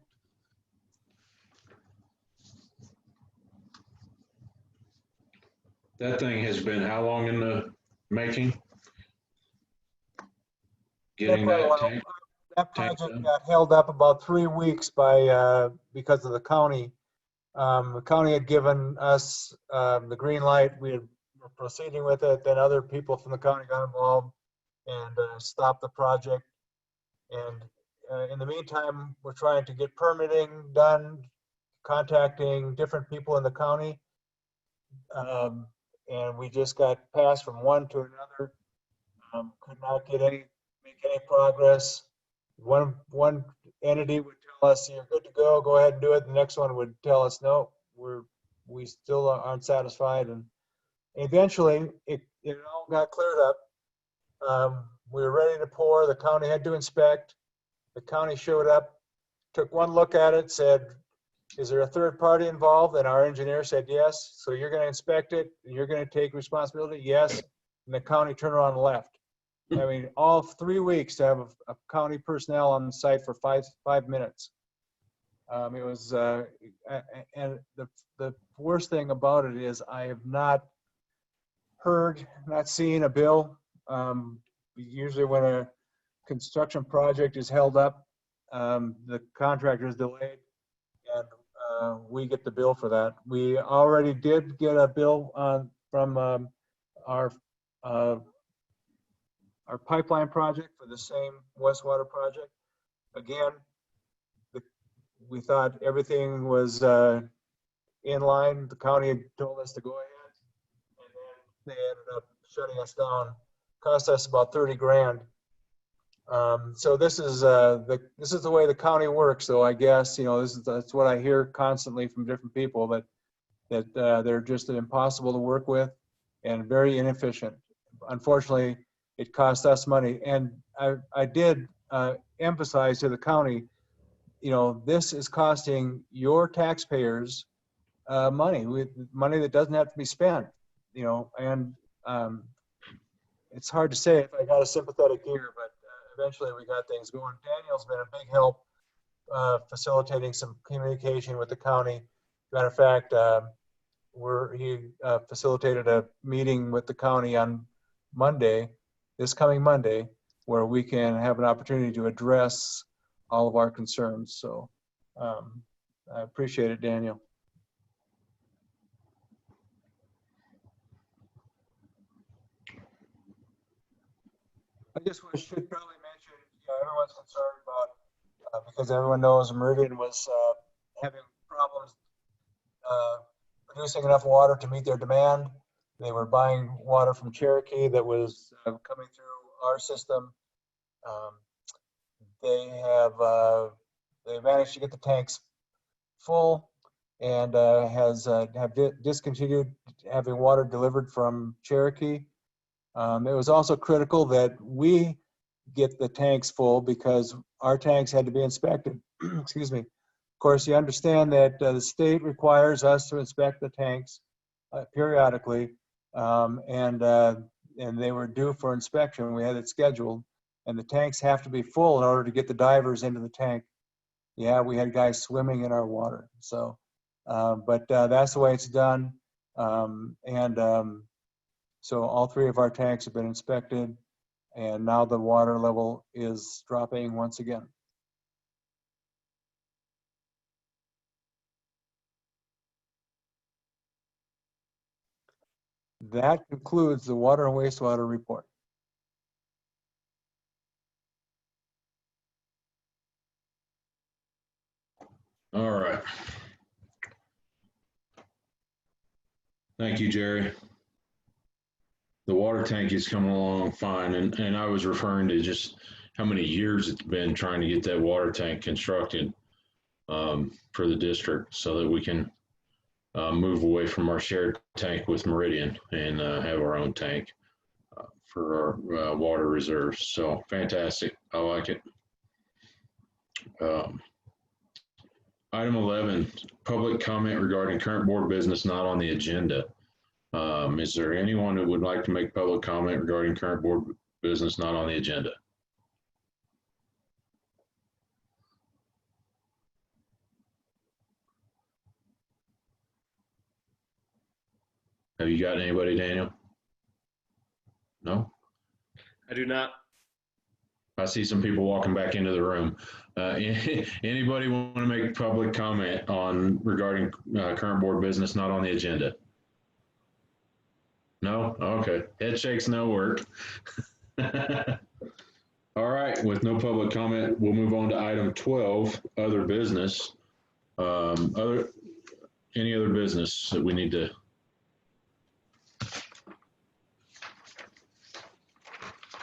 That thing has been how long in the making? Getting that tank? That project got held up about 3 weeks by because of the county. The county had given us the green light. We were proceeding with it. Then other people from the county got involved and stopped the project. And in the meantime, we're trying to get permitting done, contacting different people in the county. And we just got passed from one to another. Could not make any progress. One entity would tell us, "You're good to go ahead and do it." The next one would tell us, "No, we still aren't satisfied." And eventually, it all got cleared up. We were ready to pour. The county had to inspect. The county showed up, took one look at it, said, "Is there a third party involved?" And our engineer said, "Yes." "So you're going to inspect it? And you're going to take responsibility?" "Yes." And the county turned around and left. I mean, all 3 weeks to have a county personnel on the site for five minutes. It was, and the worst thing about it is I have not seen a bill. Usually when a construction project is held up, the contractor is delayed and we get the bill for that. We already did get a bill on from our pipeline project for the same wastewater project. Again, we thought everything was in line. The county had told us to go ahead, and then they ended up shutting us down. Cost us about 30 grand. So this is the way the county works. So I guess, you know, that's what I hear constantly from different people, that they're just impossible to work with and very inefficient. Unfortunately, it cost us money. And I did emphasize to the county, you know, this is costing your taxpayers money that doesn't have to be spent, you know, and it's hard to say if I got a sympathetic ear, but eventually we got things going. Daniel's been a big help facilitating some communication with the county. Matter of fact, he facilitated a meeting with the county on Monday, this coming Monday, where we can have an opportunity to address all of our concerns. So I appreciate it, Daniel. I just should probably mention, you know, everyone's concerned about, because everyone knows Meridian was having problems producing enough water to meet their demand. They were buying water from Cherokee that was coming through our system. They managed to get the tanks full and have discontinued having water delivered from Cherokee. It was also critical that we get the tanks full because our tanks had to be inspected. Excuse me. Of course, you understand that the state requires us to inspect the tanks periodically, and they were due for inspection. We had it scheduled, and the tanks have to be full in order to get the divers into the tank. Yeah, we had guys swimming in our water. So, but that's the way it's done. So all three of our tanks have been inspected, and now the water level is dropping once again. That concludes the water and wastewater report. All right. Thank you, Jerry. The water tank is coming along fine, and I was referring to just how many years it's been trying to get that water tank constructed for the district so that we can move away from our shared tank with Meridian and have our own tank for our water reserves. So fantastic. I like it. Item 11, public comment regarding current board business not on the agenda. Is there anyone who would like to make public comment regarding current board business not on the agenda? Have you got anybody, Daniel? No? I do not. I see some people walking back into the room. Anybody want to make public comment on regarding current board business not on the agenda? No? Okay. Head shakes no work. All right. With no public comment, we'll move on to item 12, other business. Any other business that we need to?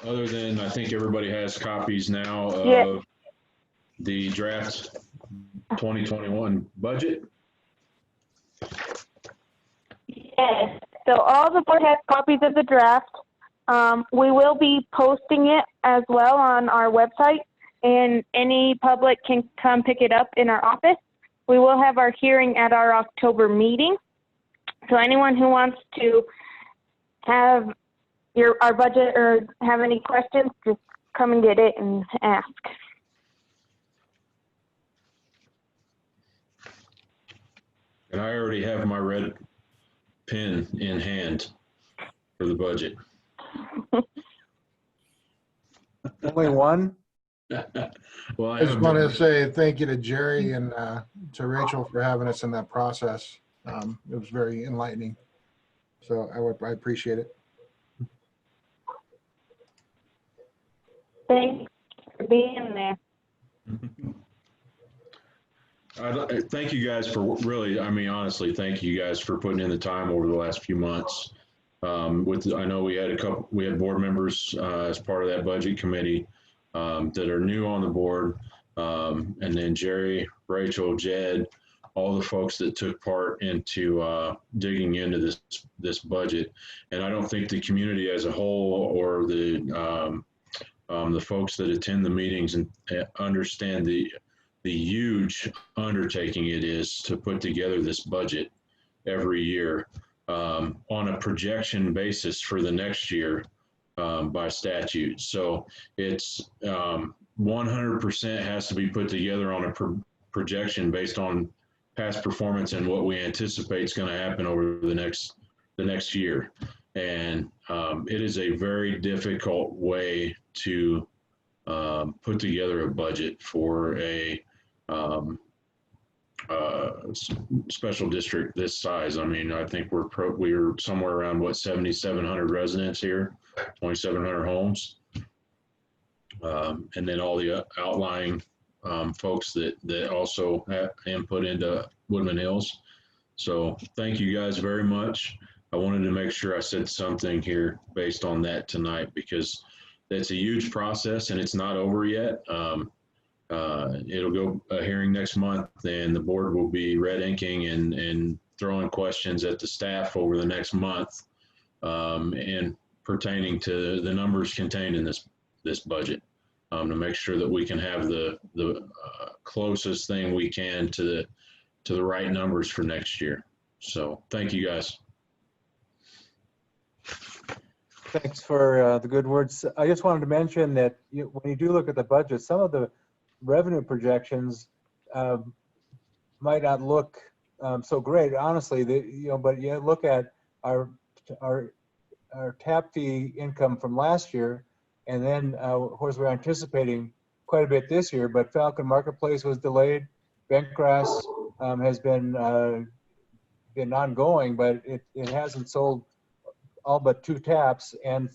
Other than, I think everybody has copies now of the draft 2021 budget. Yes. So all the board has copies of the draft. We will be posting it as well on our website, and any public can come pick it up in our office. We will have our hearing at our October meeting. So anyone who wants to have our budget or have any questions, just come and get it and ask. And I already have my red pen in hand for the budget. Only one? Well, I just want to say thank you to Jerry and to Rachel for having us in that process. It was very enlightening. So I appreciate it. Thanks for being there. Thank you guys for really, I mean, honestly, thank you guys for putting in the time over the last few months. I know we had board members as part of that budget committee that are new on the board. And then Jerry, Rachel, Jed, all the folks that took part into digging into this budget. And I don't think the community as a whole or the folks that attend the meetings and understand the huge undertaking it is to put together this budget every year on a projection basis for the next year by statute. So it's 100% has to be put together on a projection based on past performance and what we anticipate is going to happen over the next year. And it is a very difficult way to put together a budget for a special district this size. I mean, I think we're somewhere around 7,700 residents here, 2,700 homes, and then all the outlying folks that also have input into Woodman Hills. So thank you guys very much. I wanted to make sure I said something here based on that tonight, because it's a huge process and it's not over yet. It'll go a hearing next month, and the board will be red inking and throwing questions at the staff over the next month and pertaining to the numbers contained in this budget to make sure that we can have the closest thing we can to the right numbers for next year. So thank you guys. Thanks for the good words. I just wanted to mention that when you do look at the budget, some of the revenue projections might not look so great, honestly. But you look at our tap fee income from last year, and then of course we're anticipating quite a bit this year. But Falcon Marketplace was delayed. Bentgrass has been ongoing, but it hasn't sold all but 2 taps, and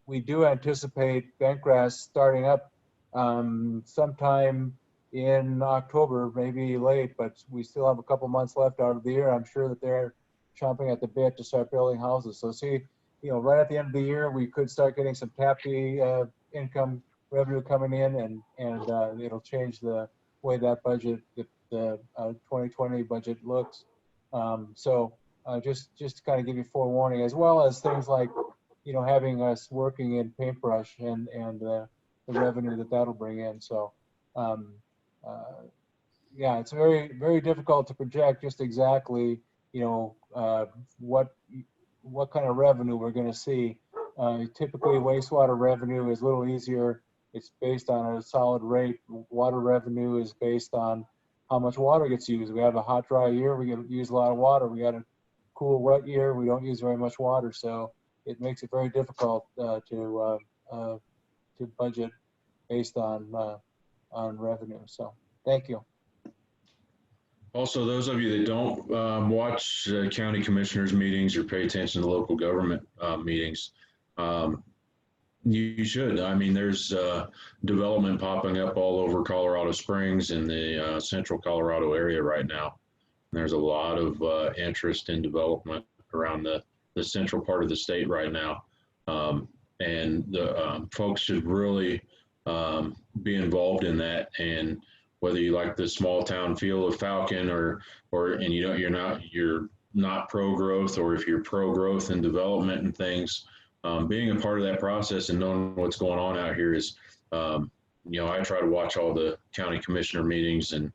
we do anticipate Bentgrass starting up sometime in October, maybe late, but we still have a couple months left out of the year. I'm sure that they're chomping at the bit to start building houses. So see, right at the end of the year, we could start getting some tap fee income revenue coming in, and it'll change the way that budget, the 2020 budget looks. Just to kind of give you forewarning, as well as things like, having us working in paintbrush and the revenue that'll bring in. So, yeah, it's very, very difficult to project just exactly, what kind of revenue we're going to see. Typically, wastewater revenue is a little easier. It's based on a solid rate. Water revenue is based on how much water gets used. We have a hot, dry year, we use a lot of water. We got a cool, wet year, we don't use very much water. So it makes it very difficult to budget based on revenue. So thank you. Also, those of you that don't watch county commissioners meetings or pay attention to local government meetings, you should. I mean, there's development popping up all over Colorado Springs and the central Colorado area right now. There's a lot of interest in development around the central part of the state right now. And the folks should really be involved in that. And whether you like the small town feel of Falcon and you're not pro-growth, or if you're pro-growth and development and things, being a part of that process and knowing what's going on out here is, I try to watch all the county commissioner meetings and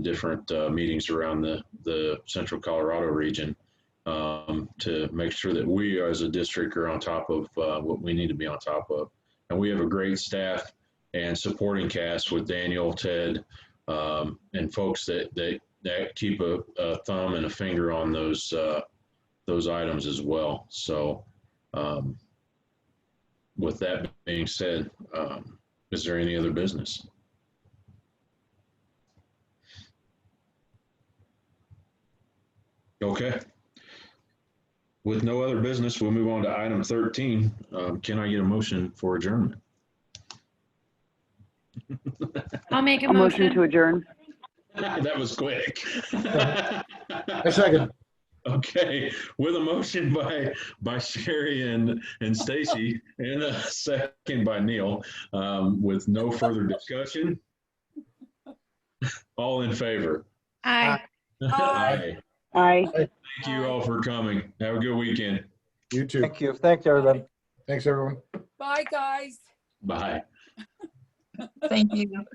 different meetings around the central Colorado region to make sure that we as a district are on top of what we need to be on top of. And we have a great staff and supporting cast with Daniel, Ted, and folks that keep a thumb and a finger on those items as well. So with that being said, is there any other business? Okay. With no other business, we'll move on to item 13. Can I get a motion for adjournment? I'll make a A motion motion. to adjourn. That was quick. A second. Okay, with a motion by Sherry and Stacy, and a second by Neil, with no further discussion. All in favor? Aye. Aye. Aye. Thank you all for coming. Have a good weekend. You too. Thank you. Thank you, everybody. Thanks, everyone. Bye, guys. Bye. Thank you.